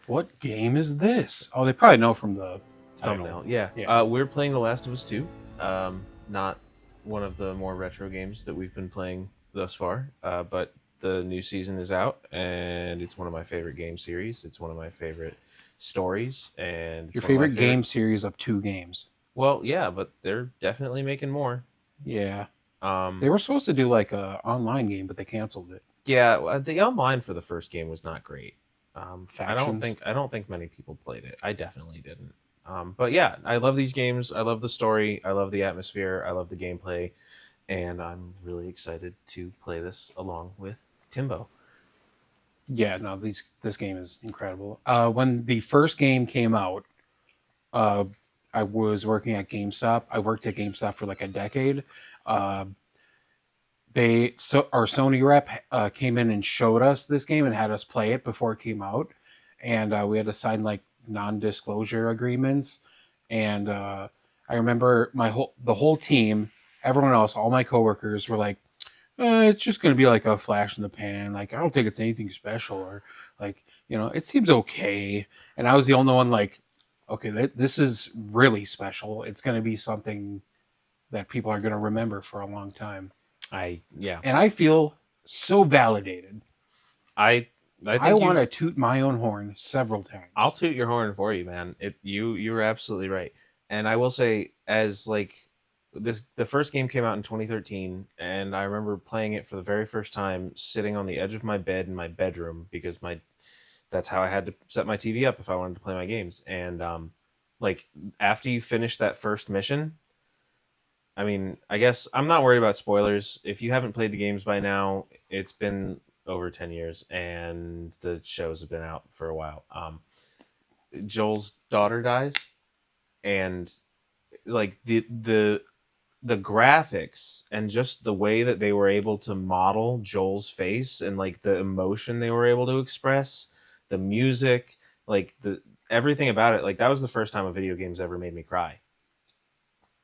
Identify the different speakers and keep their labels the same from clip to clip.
Speaker 1: What game is this? Oh, they probably know from the title.
Speaker 2: Thumbnail. Yeah.
Speaker 1: Yeah.
Speaker 2: We're playing The Last of Us 2. Not one of the more retro games that we've been playing thus far, but the new season is out, and it's one of my favorite game series. It's one of my favorite stories, and it's
Speaker 1: Your
Speaker 2: one of my
Speaker 1: favorite game series of 2 games.
Speaker 2: Well, yeah, but they're definitely making more.
Speaker 1: Yeah.
Speaker 2: Um,
Speaker 1: They were supposed to do like a online game, but they canceled it.
Speaker 2: yeah, the online for the first game was not great.
Speaker 1: Factions.
Speaker 2: I don't think many people played it. I definitely didn't. But yeah, I love these games. I love the story. I love the atmosphere. I love the gameplay, and I'm really excited to play this along with Timbo.
Speaker 1: Yeah, no, this game is incredible. When the first game came out, uh, I was working at GameStop. I worked at GameStop for like a decade. Uh, our Sony rep came in and showed us this game and had us play it before it came out, and we had to sign like non-disclosure agreements. And I remember the whole team, everyone else, all my coworkers were like, it's just going to be like a flash in the pan. Like, I don't think it's anything special, or like, it seems okay. And I was the only one like, okay, this is really special. It's going to be something that people are going to remember for a long time.
Speaker 2: Yeah,
Speaker 1: And I feel so validated.
Speaker 2: I I
Speaker 1: I
Speaker 2: think
Speaker 1: want
Speaker 2: you.
Speaker 1: to toot my own horn several
Speaker 2: I'll
Speaker 1: times.
Speaker 2: toot your horn for you, man. You're absolutely right. And I will say, as like the first game came out in 2013, and I remember playing it for the very first time, sitting on the edge of my bed in my bedroom because my that's how I had to set my TV up if I wanted to play my games. And like after you finish that first mission, I mean, I guess I'm not worried about spoilers. If you haven't played the games by now, it's been over 10 years and the shows have been out for a while. Joel's daughter dies, and like the graphics and just the way that they were able to model Joel's face and like the emotion they were able to express, the music, like the everything about it, like that was the first time a video game's ever made me cry.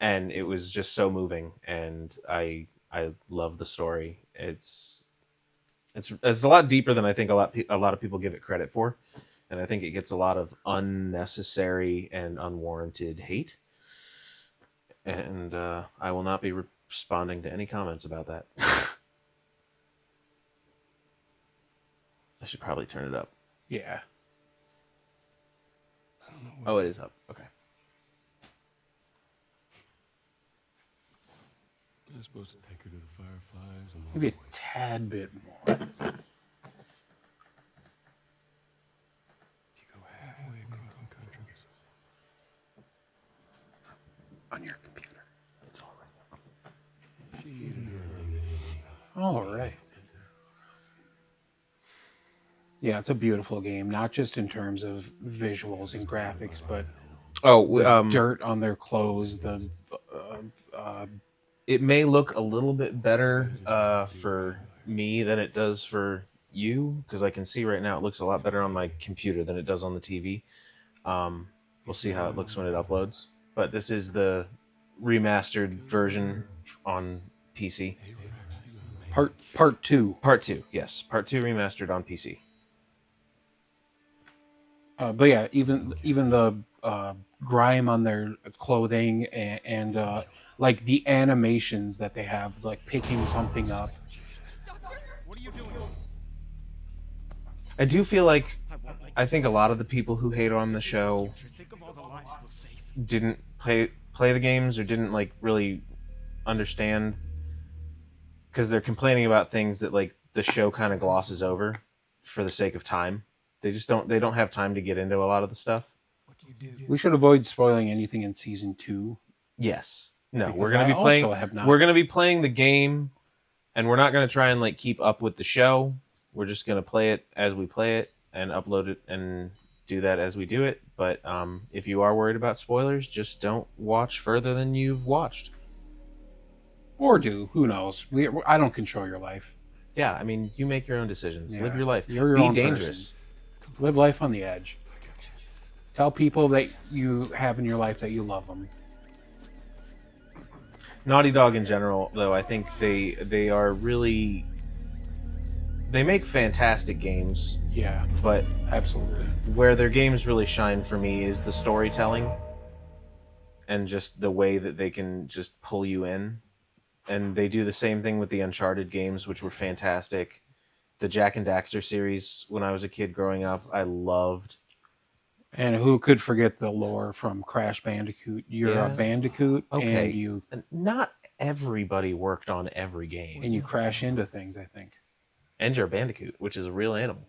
Speaker 2: And it was just so moving, and I love the story. It's a lot deeper than I think a lot of people give it credit for, and I think it gets a lot of unnecessary and unwarranted hate. And I will not be responding to any comments about that. I should probably turn it up.
Speaker 1: Yeah.
Speaker 2: Oh, it is up. Okay.
Speaker 3: I'm supposed to take her to the fireflies and
Speaker 1: Maybe a tad bit more.
Speaker 3: you go halfway across the country.
Speaker 1: On your computer.
Speaker 2: It's all right.
Speaker 3: She needed her.
Speaker 1: All right. Yeah, it's a beautiful game, not just in terms of visuals and graphics, but
Speaker 2: Oh,
Speaker 1: the dirt on their clothes, the
Speaker 2: it may look a little bit better for me than it does for you, because I can see right now it looks a lot better on my computer than it does on the TV. We'll see how it looks when it uploads. But this is the remastered version on PC.
Speaker 1: part two.
Speaker 2: Part two, yes, part two remastered on PC.
Speaker 1: But yeah, even the grime on their clothing and like the animations that they have, like picking something up.
Speaker 2: I do feel like I think a lot of the people who hate on the show didn't play the games or didn't like really understand, because they're complaining about things that like the show kind of glosses over for the sake of time. They don't have time to get into a lot of the stuff.
Speaker 1: We should avoid spoiling anything in season 2
Speaker 2: Yes. No,
Speaker 1: because
Speaker 2: we're gonna
Speaker 1: I
Speaker 2: be playing.
Speaker 1: also have not.
Speaker 2: We're gonna be playing the game, and we're not gonna try and like keep up with the show. We're just gonna play it as we play it and upload it and do that as we do it. But if you are worried about spoilers, just don't watch further than you've watched.
Speaker 1: Or do, who knows? I don't control your life.
Speaker 2: Yeah, I mean, you make your own decisions.
Speaker 1: Yeah.
Speaker 2: Live your life.
Speaker 1: You're your
Speaker 2: Be
Speaker 1: own
Speaker 2: dangerous.
Speaker 1: person. Live life on the edge. Tell people that you have in your life that you love them.
Speaker 2: Naughty Dog in general, though, I think they are really they make fantastic games,
Speaker 1: Yeah,
Speaker 2: but
Speaker 1: absolutely.
Speaker 2: where their games really shine for me is the storytelling and just the way that they can just pull you in. And they do the same thing with the Uncharted games, which were fantastic. The Jack and Daxter series, when I was a kid growing up, I loved.
Speaker 1: And who could forget the lore from Crash Bandicoot? You're a
Speaker 2: Yeah.
Speaker 1: bandicoot,
Speaker 2: Okay.
Speaker 1: and you
Speaker 2: Not everybody worked on every game.
Speaker 1: crash into things. I think.
Speaker 2: And you're a bandicoot, which is a real animal.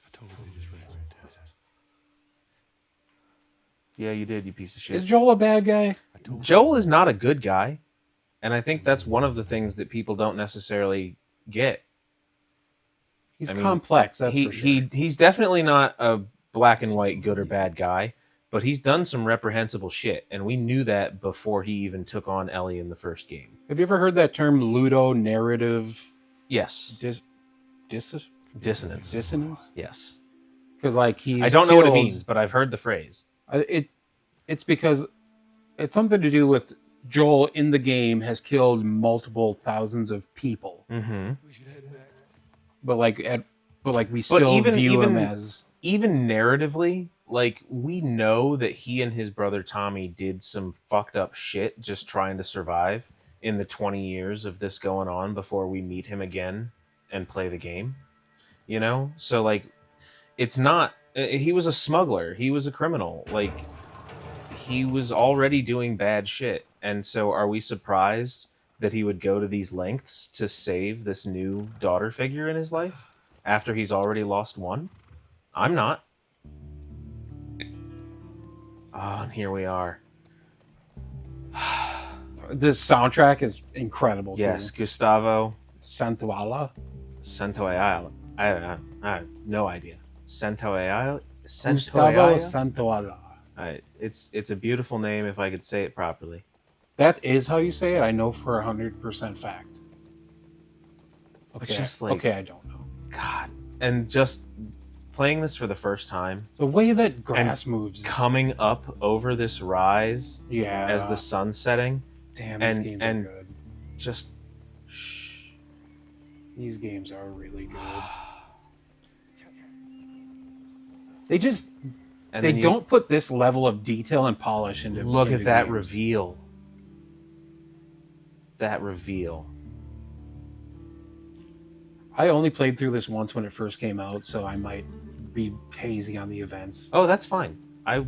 Speaker 3: I totally just ran my test.
Speaker 2: Yeah, you did, you piece of
Speaker 1: Is
Speaker 2: shit.
Speaker 1: Joel a bad guy?
Speaker 2: Joel is not a good guy. And I think that's one of the things that people don't necessarily get.
Speaker 1: He's
Speaker 2: I mean,
Speaker 1: complex. That's for sure.
Speaker 2: He's definitely not a black and white good or bad guy, but he's done some reprehensible shit, and we knew that before he even took on Ellie in the first game.
Speaker 1: Have you ever heard that term ludo narrative
Speaker 2: Yes,
Speaker 1: dissonance?
Speaker 2: Yes,
Speaker 1: Because like he's
Speaker 2: I don't know what it
Speaker 1: killed-
Speaker 2: means, but I've heard the phrase.
Speaker 1: It's because it's something to do with Joel in the game has killed multiple thousands of people,
Speaker 2: Mm-hmm.
Speaker 1: but we still view him as
Speaker 2: even narratively, like we know that he and his brother Tommy did some fucked up shit just trying to survive in the 20 years of this going on before we meet him again and play the game. You know? So like it's not he was a smuggler, he was a criminal, like he was already doing bad shit. And so are we surprised that he would go to these lengths to save this new daughter figure in his life after he's already lost one? I'm not. Oh, and here we are.
Speaker 1: this soundtrack is incredible.
Speaker 2: Yes,
Speaker 1: too.
Speaker 2: Gustavo
Speaker 1: Santaella.
Speaker 2: Santaolalla. I have no idea. Santaolalla.
Speaker 1: Gustavo Santaella.
Speaker 2: It's a beautiful name if I could say it properly.
Speaker 1: That is how you say it. I know for 100% fact.
Speaker 2: But
Speaker 1: Okay,
Speaker 2: just like
Speaker 1: okay, I don't know.
Speaker 2: God, and just playing this for the first time,
Speaker 1: The way that grass moves.
Speaker 2: coming up over this rise
Speaker 1: Yeah.
Speaker 2: as the sun's setting,
Speaker 1: Damn, these
Speaker 2: and-
Speaker 1: games
Speaker 2: and-
Speaker 1: are good.
Speaker 2: just shh.
Speaker 1: These games are really good. They just
Speaker 2: And
Speaker 1: they
Speaker 2: then you
Speaker 1: don't put this level of detail and polish into
Speaker 2: look
Speaker 1: into
Speaker 2: at that
Speaker 1: games.
Speaker 2: reveal. That reveal.
Speaker 1: I only played through this once when it first came out, so I might be hazy on the events.
Speaker 2: Oh, that's fine. I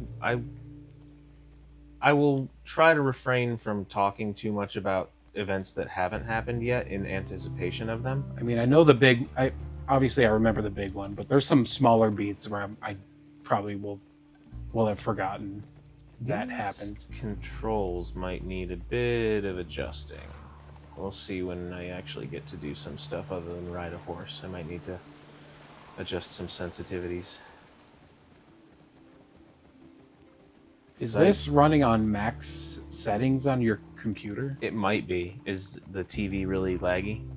Speaker 2: will try to refrain from talking too much about events that haven't happened yet in anticipation of them.
Speaker 1: I mean, I know the big. I remember the big one, but there's some smaller beats where I probably will have forgotten that
Speaker 2: These
Speaker 1: happened.
Speaker 2: Controls might need a bit of adjusting. We'll see when I actually get to do some stuff other than ride a horse. I might need to adjust some sensitivities.
Speaker 1: Is
Speaker 2: Like-
Speaker 1: this running on max settings on your computer?
Speaker 2: It might be. Is the TV really laggy?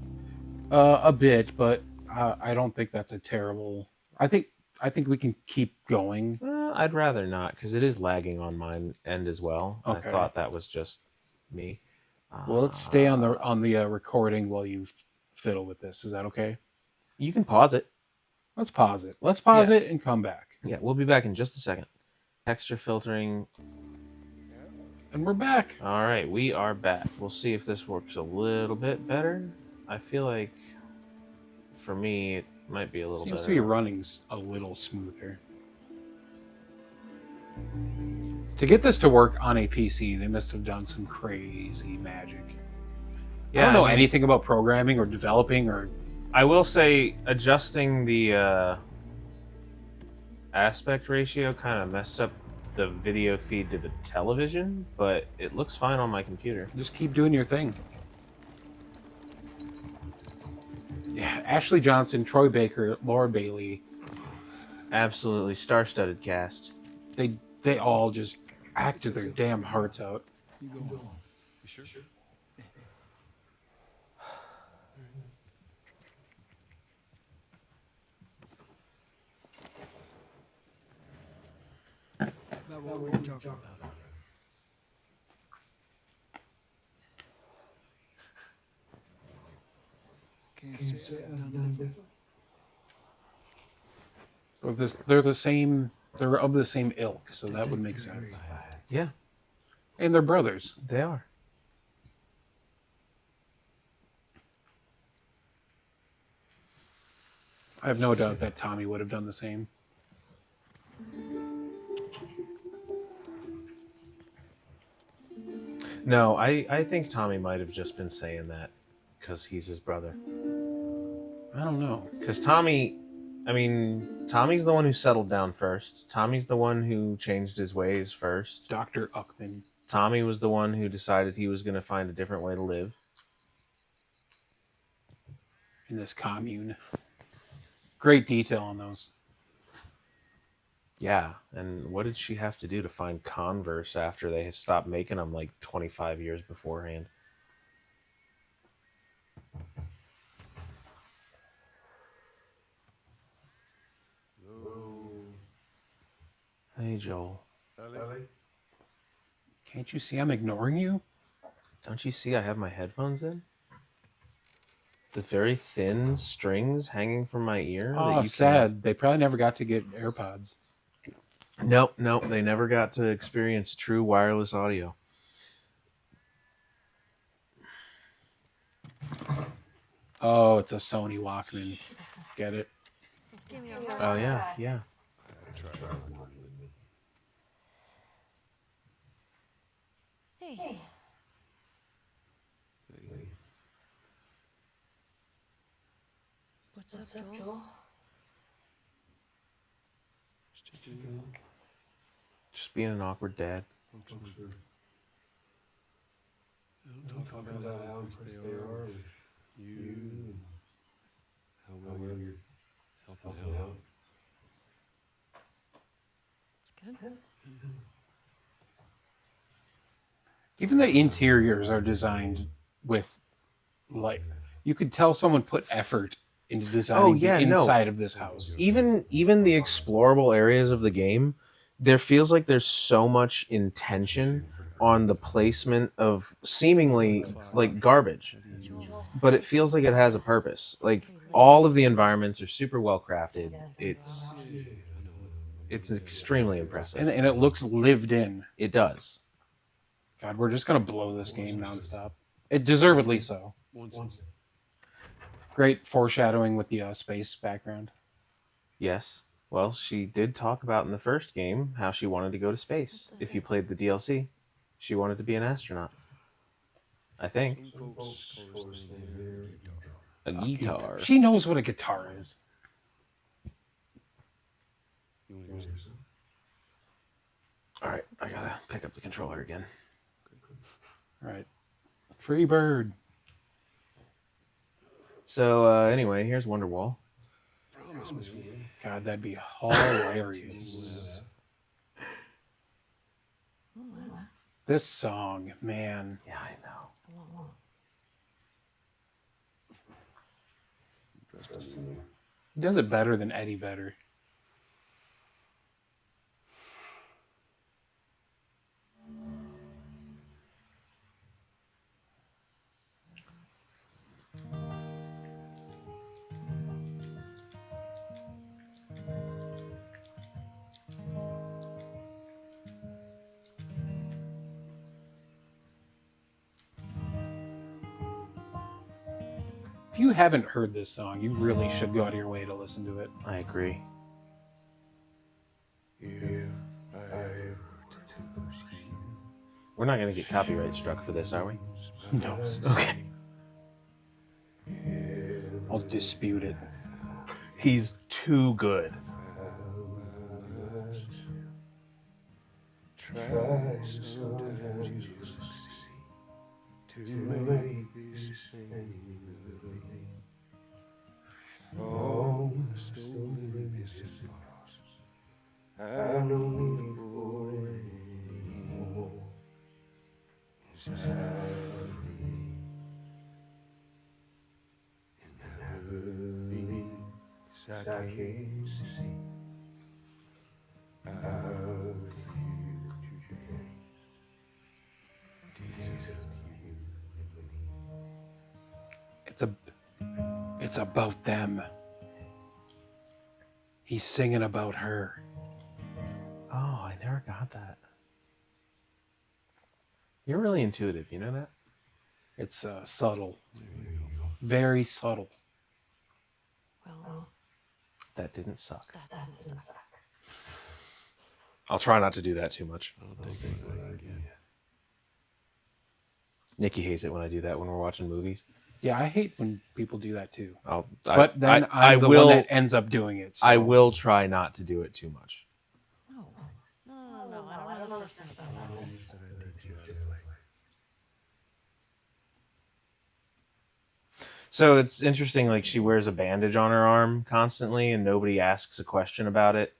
Speaker 1: A bit, but I don't think that's a terrible. I think we can keep going.
Speaker 2: I'd rather not, because it is lagging on mine end as well.
Speaker 1: Okay.
Speaker 2: I thought that was just me.
Speaker 1: Well, let's stay on the recording while you fiddle with this. Is that okay?
Speaker 2: You can pause it.
Speaker 1: Let's pause it. Let's pause
Speaker 2: Yeah.
Speaker 1: it and come back.
Speaker 2: Yeah, we'll be back in just a second. Texture filtering.
Speaker 1: And we're back.
Speaker 2: All right, we are back. We'll see if this works a little bit better. I feel like, for me, it might be a little
Speaker 1: Seems
Speaker 2: better.
Speaker 1: to be running a little smoother. To get this to work on a PC, they must have done some crazy magic. I don't know
Speaker 2: I mean,
Speaker 1: anything about programming or developing or
Speaker 2: I will say adjusting the aspect ratio kind of messed up the video feed to the television, but it looks fine on my computer.
Speaker 1: just keep doing your thing. Yeah, Ashley Johnson, Troy Baker, Laura Bailey,
Speaker 2: Absolutely star-studded cast.
Speaker 1: they all just acted their damn hearts out.
Speaker 3: You go home. You sure?
Speaker 4: About what were you talking about?
Speaker 3: Can't see
Speaker 1: Well, they're the same. They're of the same ilk, so that would make sense.
Speaker 2: Yeah,
Speaker 1: And they're brothers.
Speaker 2: they are.
Speaker 1: I have no doubt that Tommy would have done the same.
Speaker 2: No, I think Tommy might have just been saying that because he's his brother.
Speaker 1: I don't know.
Speaker 2: Because Tommy's the one who settled down first. Tommy's the one who changed his ways first.
Speaker 1: Dr. Uckman.
Speaker 2: Tommy was the one who decided he was going to find a different way to live.
Speaker 1: In this commune. Great detail on those.
Speaker 2: Yeah, and what did she have to do to find Converse after they stopped making them like 25 years beforehand? Hey, Joel.
Speaker 1: Can't you see I'm ignoring you?
Speaker 2: Don't you see I have my headphones in? The very thin strings hanging from my ear.
Speaker 1: Oh, sad. They probably never got to get AirPods.
Speaker 2: Nope, they never got to experience true wireless audio.
Speaker 1: Oh, it's a Sony Walkman. Get it?
Speaker 2: Oh, yeah.
Speaker 5: Hey. What's up, Joel?
Speaker 2: Just being an awkward dad.
Speaker 3: Don't talk about how impressed they are with you and how well you're helping out.
Speaker 5: Good.
Speaker 1: Even the interiors are designed with, like, you could tell someone put effort into designing the inside of this house.
Speaker 2: Even the explorable areas of the game, there feels like there's so much intention on the placement of seemingly like garbage, but it feels like it has a purpose. Like all of the environments are super well crafted. It's extremely impressive.
Speaker 1: And it looks lived in.
Speaker 2: It does.
Speaker 1: God, we're just going to blow this game nonstop. It deservedly so. Great foreshadowing with the space background.
Speaker 2: Yes. Well, she did talk about in the first game how she wanted to go to space. If you played the DLC, she wanted to be an astronaut. I think. A guitar.
Speaker 1: She knows what a guitar is.
Speaker 2: All right, I gotta pick up the controller again.
Speaker 1: All right. Free bird.
Speaker 2: So, anyway, here's Wonderwall.
Speaker 1: God, that'd be hilarious. This song, man.
Speaker 2: Yeah, I know.
Speaker 1: He does it better than Eddie Vedder. If you haven't heard this song, you really should go out of your way to listen to it.
Speaker 2: I agree. We're not going to get copyright struck for this, are we?
Speaker 1: No.
Speaker 2: Okay.
Speaker 1: I'll dispute it.
Speaker 2: He's too good.
Speaker 3: Try sometimes to succeed to make this thing believe. All the stolen missing parts, I have no need for anymore. Inside of me, and never beneath, I can't see.
Speaker 1: It's about them. He's singing about her.
Speaker 2: Oh, I never got that. You're really intuitive, you know that?
Speaker 1: It's subtle. Very subtle.
Speaker 5: Well,
Speaker 2: That didn't suck.
Speaker 5: that doesn't suck.
Speaker 2: I'll try not to do that too much.
Speaker 3: I don't think I can.
Speaker 2: Nikki hates it when I do that when we're watching movies.
Speaker 1: Yeah, I hate when people do that too.
Speaker 2: But
Speaker 1: then
Speaker 2: I
Speaker 1: I'm the
Speaker 2: will,
Speaker 1: one that ends up doing it. So.
Speaker 2: I will try not to do it too much.
Speaker 5: No, I don't know the first thing about that.
Speaker 2: So it's interesting, like she wears a bandage on her arm constantly and nobody asks a question about it.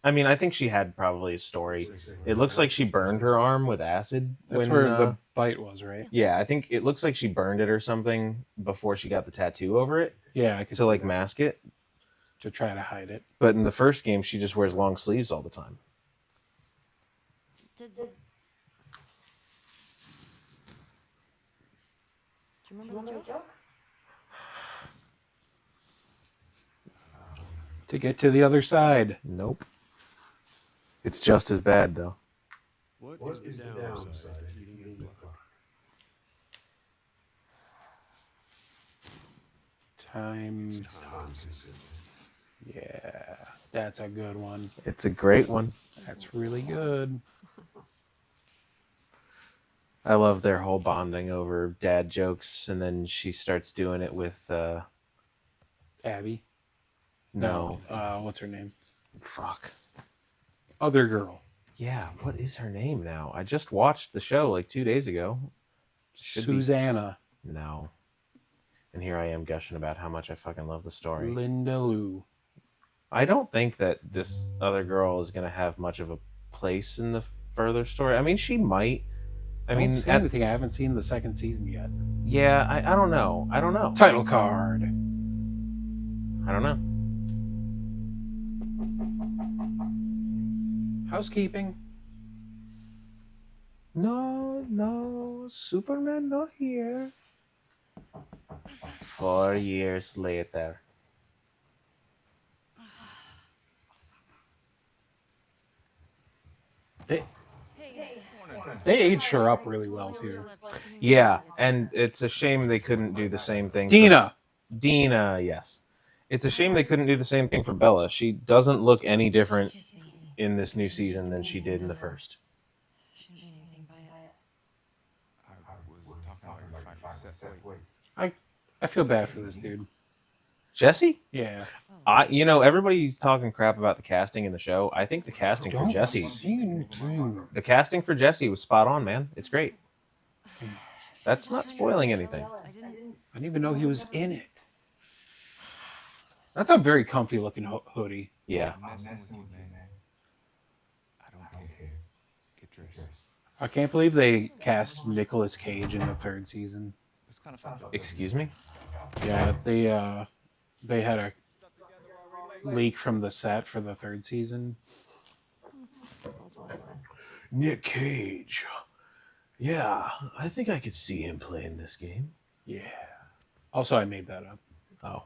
Speaker 2: I mean, I think she had probably a story. It looks like she burned her arm with acid.
Speaker 1: That's where the bite was, right?
Speaker 2: Yeah, I think it looks like she burned it or something before she got the tattoo over it
Speaker 1: Yeah, I could
Speaker 2: to
Speaker 1: see
Speaker 2: like
Speaker 1: that.
Speaker 2: mask it.
Speaker 1: To try to hide it.
Speaker 2: But in the first game, she just wears long sleeves all the time.
Speaker 5: Do you remember the joke?
Speaker 1: To get to the other side.
Speaker 2: Nope. It's just as bad though.
Speaker 3: What is the downside of eating a book?
Speaker 1: Time.
Speaker 3: Time consuming.
Speaker 1: Yeah, that's a good one.
Speaker 2: It's a great one.
Speaker 1: That's really good.
Speaker 2: I love their whole bonding over dad jokes, and then she starts doing it with
Speaker 1: Abby.
Speaker 2: no.
Speaker 1: What's her name?
Speaker 2: Fuck.
Speaker 1: Other girl.
Speaker 2: Yeah, what is her name now? I just watched the show like 2 days ago. Should be-
Speaker 1: Susanna.
Speaker 2: No. And here I am gushing about how much I fucking love the story.
Speaker 1: Linda Lou.
Speaker 2: I don't think that this other girl is going to have much of a place in the further story. I mean, she might. I mean,
Speaker 1: Don't say anything. I haven't seen the second season yet.
Speaker 2: yeah, I don't know. I don't know.
Speaker 1: Title card.
Speaker 2: I don't know.
Speaker 1: Housekeeping.
Speaker 2: No, Superman not here. 4 years later.
Speaker 1: They aged her up really well too.
Speaker 2: Yeah, and it's a shame they couldn't do the same thing.
Speaker 1: Dina.
Speaker 2: Dina, yes. It's a shame they couldn't do the same thing for Bella. She doesn't look any different in this new season than she did in the first.
Speaker 5: Shouldn't mean anything by it.
Speaker 1: I feel bad for this dude.
Speaker 2: Jesse?
Speaker 1: Yeah.
Speaker 2: Everybody's talking crap about the casting in the show. I think the casting for Jesse, the casting for Jesse was spot on, man. It's great. That's not spoiling anything.
Speaker 5: I didn't.
Speaker 1: I didn't even know he was in it. That's a very comfy looking hoodie.
Speaker 2: Yeah.
Speaker 6: I don't care. Get dressed.
Speaker 1: I can't believe they cast Nicolas Cage in the third season.
Speaker 6: It's kind of fun.
Speaker 2: Excuse me?
Speaker 1: Yeah, they had a leak from the set for the third season.
Speaker 2: Nick Cage. Yeah, I think I could see him playing this game.
Speaker 1: Yeah. Also, I made that up.
Speaker 2: Oh.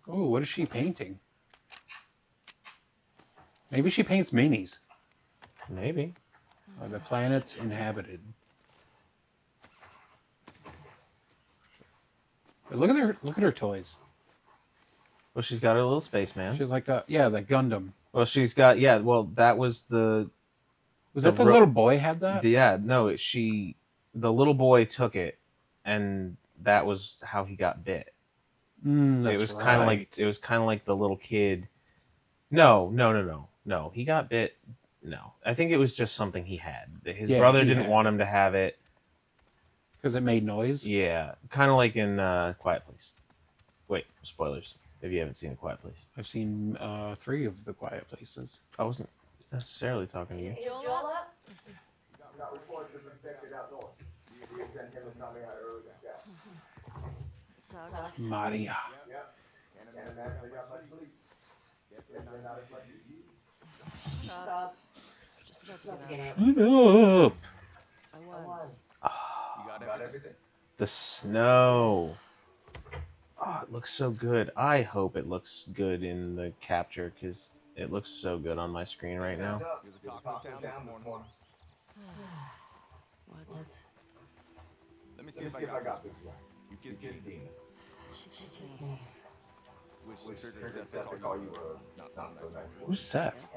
Speaker 1: Oh, what is she painting? Maybe she paints minis.
Speaker 2: Maybe.
Speaker 1: Are the planets inhabited? But look at her toys.
Speaker 2: Well, she's got her little spaceman.
Speaker 1: She's like the Gundam.
Speaker 2: Well, she's got, that was the...
Speaker 1: Was that the little boy had that?
Speaker 2: the little boy took it, and that was how he got bit.
Speaker 1: That's
Speaker 2: It was
Speaker 1: right.
Speaker 2: kind of like the little kid. No. He got bit. No, I think it was just something he had. His brother didn't want him to have it.
Speaker 1: Because it made noise?
Speaker 2: Yeah, kind of like in Quiet Place. Wait, spoilers. If you haven't seen A Quiet Place.
Speaker 1: I've seen 3 of the Quiet Places.
Speaker 2: I wasn't necessarily talking to you.
Speaker 5: Is Joel up? Sucks.
Speaker 1: Maria.
Speaker 5: Stop. Just just about to get out.
Speaker 1: Shut up.
Speaker 5: I was.
Speaker 6: You got everything?
Speaker 2: The snow. Oh, it looks so good. I hope it looks good in the capture because it looks so good on my screen right now.
Speaker 6: You're the talk of town this morning.
Speaker 5: What?
Speaker 6: Let me see if I got this right. You kissed Dina.
Speaker 5: She kissed me.
Speaker 6: Which triggered Seth to call you not so nice.
Speaker 1: Who's Seth?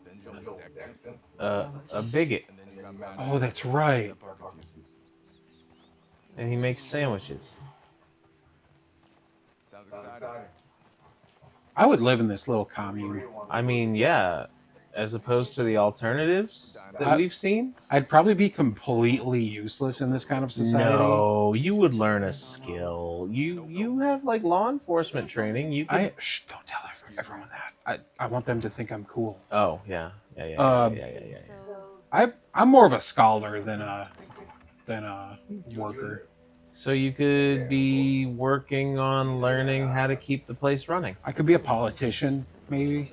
Speaker 6: Then Joel decked him.
Speaker 2: A bigot,
Speaker 6: And then you got mad.
Speaker 1: Oh, that's right.
Speaker 2: and he makes sandwiches.
Speaker 6: Sounds exciting.
Speaker 1: I would live in this little commune.
Speaker 2: I mean, yeah, as opposed to the alternatives that
Speaker 1: I-
Speaker 2: we've seen.
Speaker 1: I'd probably be completely useless in this kind of society.
Speaker 2: No, you would learn a skill. You have like law enforcement training. You can...
Speaker 1: Don't tell everyone that. I want them to think I'm cool.
Speaker 2: Oh yeah.
Speaker 5: So,
Speaker 1: I'm more of a scholar than a worker.
Speaker 2: So you could be working on learning how to keep the place running.
Speaker 1: I could be a politician, maybe.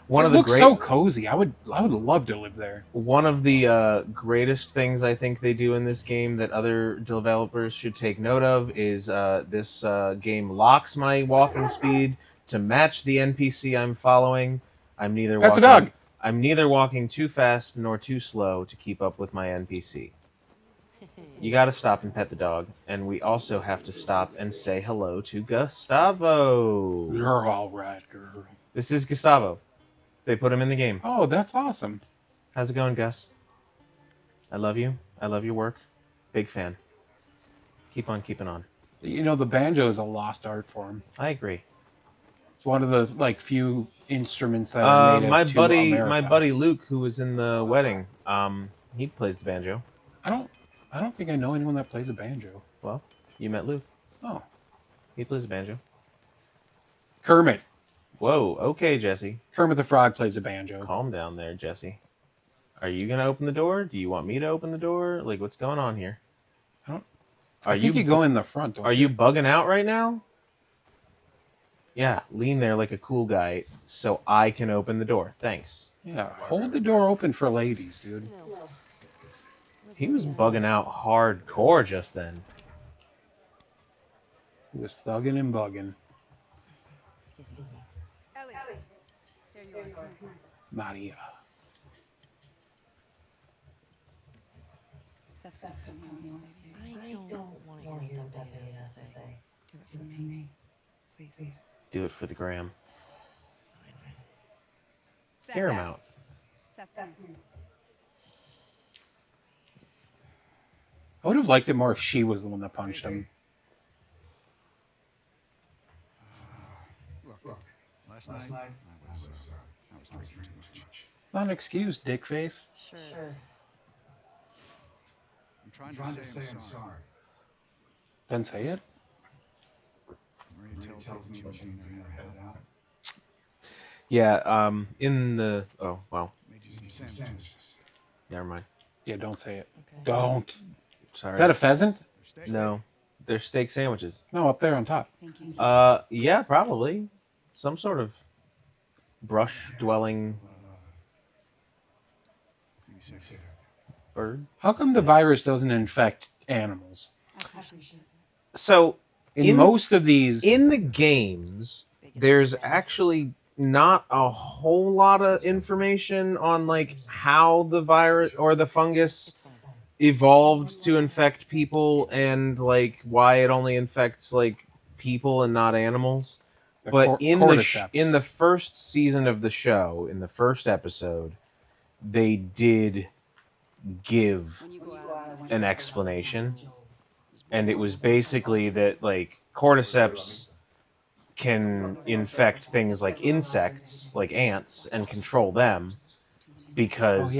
Speaker 2: One
Speaker 1: it
Speaker 2: of the
Speaker 1: looks
Speaker 2: great,
Speaker 1: so cozy. I would love to live there.
Speaker 2: one of the greatest things I think they do in this game that other developers should take note of is this game locks my walking speed to match the NPC I'm following. I'm neither
Speaker 1: Pet the
Speaker 2: walking.
Speaker 1: dog.
Speaker 2: I'm neither walking too fast nor too slow to keep up with my NPC. You got to stop and pet the dog, and we also have to stop and say hello to Gustavo.
Speaker 1: You're all right, girl.
Speaker 2: This is Gustavo. They put him in the game.
Speaker 1: Oh, that's awesome.
Speaker 2: How's it going, Gus? I love you. I love your work. Big fan. Keep on keeping on.
Speaker 1: You know, the banjo is a lost art form.
Speaker 2: I agree.
Speaker 1: It's one of the few instruments that are native
Speaker 2: my
Speaker 1: to
Speaker 2: buddy,
Speaker 1: America.
Speaker 2: my buddy Luke, who was in the wedding, he plays the banjo.
Speaker 1: I don't think I know anyone that plays a banjo.
Speaker 2: Well, you met Luke.
Speaker 1: Oh,
Speaker 2: He plays the banjo.
Speaker 1: Kermit.
Speaker 2: Whoa. Okay, Jesse.
Speaker 1: Kermit the Frog plays a banjo.
Speaker 2: Calm down there, Jesse. Are you gonna open the door? Do you want me to open the door? Like, what's going on here?
Speaker 1: I think you go in the front. Don't
Speaker 2: Are you bugging out right now? Yeah, lean there like a cool guy so I can open the door. Thanks.
Speaker 1: Yeah, hold the door open for ladies, dude.
Speaker 5: no.
Speaker 2: He was bugging out hardcore just then.
Speaker 1: He was thugging and bugging.
Speaker 5: Excuse me.
Speaker 7: Ellie. Here you are.
Speaker 1: Maria.
Speaker 5: I don't want to hear what that baby has to say. Give it for me. Please.
Speaker 2: Do it for the gram. Hear him out.
Speaker 1: I would have liked it more if she was the one that punched him.
Speaker 4: Look. Last night I was drinking too much.
Speaker 1: Not an excuse, dick face.
Speaker 5: Sure.
Speaker 4: I'm trying to say I'm sorry.
Speaker 1: Then say it.
Speaker 4: Maria tells me what you never had out.
Speaker 2: Yeah, in the... Oh, wow.
Speaker 4: Made you some sandwiches.
Speaker 2: Never mind.
Speaker 1: Yeah, don't say it.
Speaker 5: Okay.
Speaker 1: Don't.
Speaker 2: Sorry.
Speaker 1: Is that a pheasant?
Speaker 2: No. They're steak sandwiches.
Speaker 1: No, up there on top.
Speaker 2: Yeah, probably. Some sort of brush-dwelling bird.
Speaker 1: How come the virus doesn't infect animals?
Speaker 2: So,
Speaker 1: In most of these,
Speaker 2: in the games, there's actually not a whole lot of information on like how the virus or the fungus evolved to infect people and like why it only infects like people and not animals. But
Speaker 1: cordyceps.
Speaker 2: in the first season of the show, in the first episode, they did give an explanation, and it was basically that like cordyceps can infect things like insects, like ants, and control them because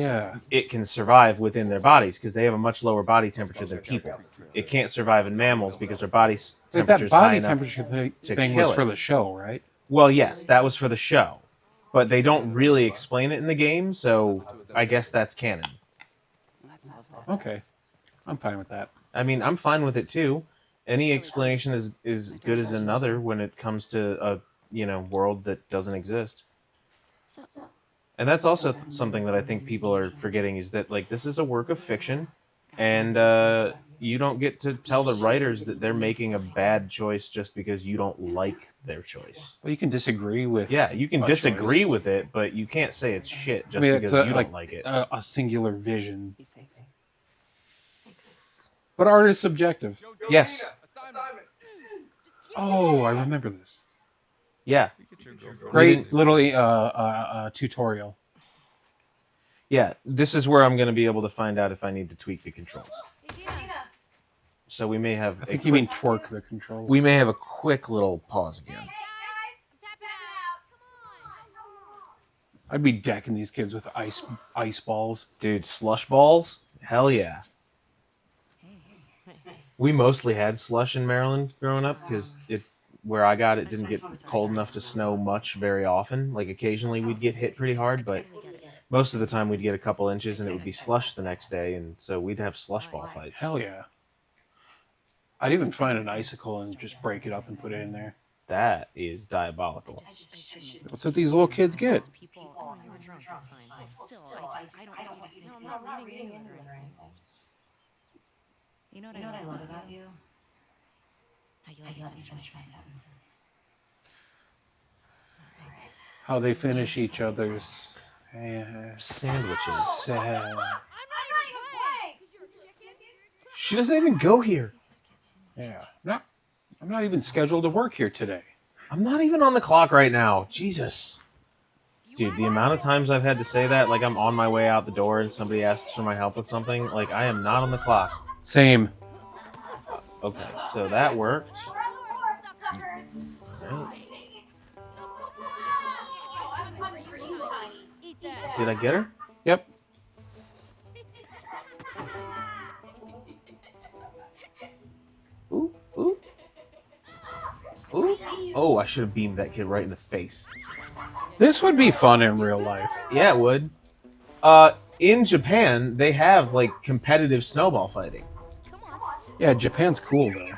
Speaker 2: it can survive within their bodies because they have a much lower body temperature than people. It can't survive in mammals because their body
Speaker 1: But
Speaker 2: temperature
Speaker 1: that
Speaker 2: is high
Speaker 1: body
Speaker 2: enough.
Speaker 1: temperature
Speaker 2: to
Speaker 1: thing
Speaker 2: kill
Speaker 1: was
Speaker 2: it.
Speaker 1: for the show, right?
Speaker 2: Well, yes, that was for the show, but they don't really explain it in the game, so I guess that's canon.
Speaker 1: Okay, I'm fine with that.
Speaker 2: I mean, I'm fine with it too. Any explanation is good as another when it comes to a world that doesn't exist.
Speaker 5: So,
Speaker 2: And that's also something that I think people are forgetting is that like this is a work of fiction, and you don't get to tell the writers that they're making a bad choice just because you don't like their choice.
Speaker 1: Well, you can disagree with.
Speaker 2: Yeah, you can
Speaker 1: a
Speaker 2: disagree
Speaker 1: choice.
Speaker 2: with it, but you can't say it's shit just
Speaker 1: I mean,
Speaker 2: because
Speaker 1: it's
Speaker 2: you
Speaker 1: like
Speaker 2: don't like it.
Speaker 1: a singular vision.
Speaker 5: Be safe. Thanks.
Speaker 1: But art is subjective.
Speaker 2: Yes.
Speaker 6: Assignment.
Speaker 1: Oh, I remember this.
Speaker 2: Yeah.
Speaker 1: Great little tutorial.
Speaker 2: Yeah, this is where I'm going to be able to find out if I need to tweak the controls. So we may have
Speaker 1: I think you mean twerk the controls.
Speaker 2: we may have a quick little pause again.
Speaker 1: I'd be decking these kids with ice balls.
Speaker 2: Dude, slush balls? Hell yeah. We mostly had slush in Maryland growing up because where I got it didn't get cold enough to snow much very often. Like occasionally we'd get hit pretty hard, but most of the time we'd get a couple inches and it would be slush the next day, and so we'd have slush ball fights.
Speaker 1: Hell yeah. I'd even find an icicle and just break it up and put it in there.
Speaker 2: That is diabolical.
Speaker 1: That's what these little kids get.
Speaker 5: People, oh, you were drunk, that's fine. But still, I don't want you to, no, I'm not reading into it or anything. You know what I love about you? How you let me finish my sentences.
Speaker 1: How they finish each other's
Speaker 2: Sandwiches. She
Speaker 7: She
Speaker 2: doesn't even go here.
Speaker 1: Yeah. I'm not even scheduled to work here today.
Speaker 2: I'm not even on the clock right now. Jesus. Dude, the amount of times I've had to say that, like I'm on my way out the door and somebody asks for my help with something, like I am not on the clock.
Speaker 1: Same.
Speaker 2: Okay, so that worked. Right. Did I get her?
Speaker 1: Yep.
Speaker 2: Ooh, ooh. Ooh. Oh, I should have beamed that kid right in the face.
Speaker 1: This would be fun in real life.
Speaker 2: Yeah, it would. In Japan, they have like competitive snowball fighting.
Speaker 1: Yeah, Japan's cool though.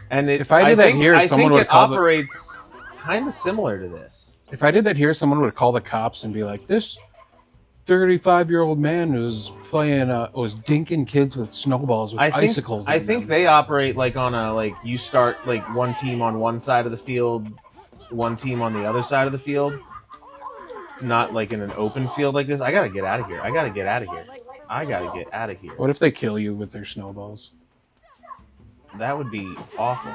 Speaker 2: And
Speaker 1: If I did that here, someone would
Speaker 2: it
Speaker 1: call the-
Speaker 2: operates kind of similar to this.
Speaker 1: If I did that here, someone would call the cops and be like, "This 35-year-old man was playing, was dinking kids with snowballs with icicles."
Speaker 2: I
Speaker 1: in
Speaker 2: think
Speaker 1: them."
Speaker 2: they operate like on a like you start like one team on one side of the field, one team on the other side of the field, not like in an open field like this. I gotta get out of here. I gotta get out of here. I gotta get out of here.
Speaker 1: What if they kill you with their snowballs?
Speaker 2: That would be awful.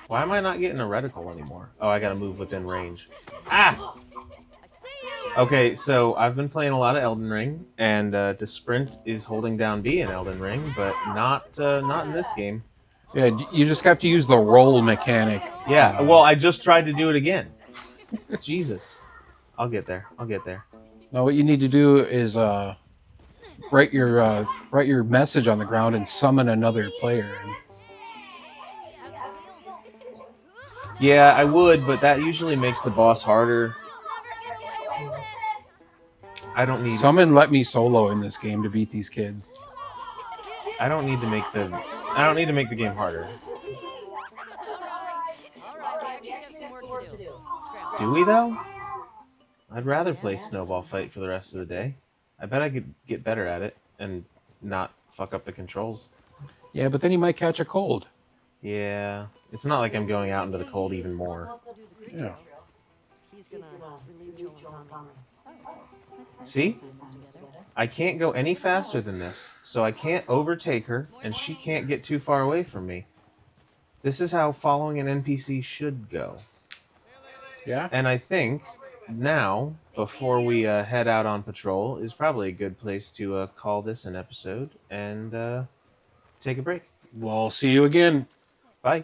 Speaker 2: Why am I not getting a reticle anymore? Oh, I gotta move within range. Ah! Okay, so I've been playing a lot of Elden Ring, and the sprint is holding down B in Elden Ring, but not in this game.
Speaker 1: Yeah, you just have to use the roll mechanic.
Speaker 2: Yeah, well, I just tried to do it again. Jesus. I'll get there. I'll get there.
Speaker 1: No, what you need to do is write your message on the ground and summon another player.
Speaker 2: Yeah, I would, but that usually makes the boss harder. I don't need
Speaker 1: Someone let me solo in this game to beat these kids.
Speaker 2: I don't need to make the game harder. Do we though? I'd rather play Snowball Fight for the rest of the day. I bet I could get better at it and not fuck up the controls.
Speaker 1: Yeah, but then you might catch a cold.
Speaker 2: Yeah, it's not like I'm going out into the cold even more.
Speaker 1: Yeah.
Speaker 5: He's gonna relieve Joel and Tommy.
Speaker 2: See? I can't go any faster than this, so I can't overtake her, and she can't get too far away from me. This is how following an NPC should go.
Speaker 1: Yeah?
Speaker 2: And I think now, before we head out on patrol, is probably a good place to call this an episode and take a break.
Speaker 1: We'll see you again.
Speaker 2: Bye.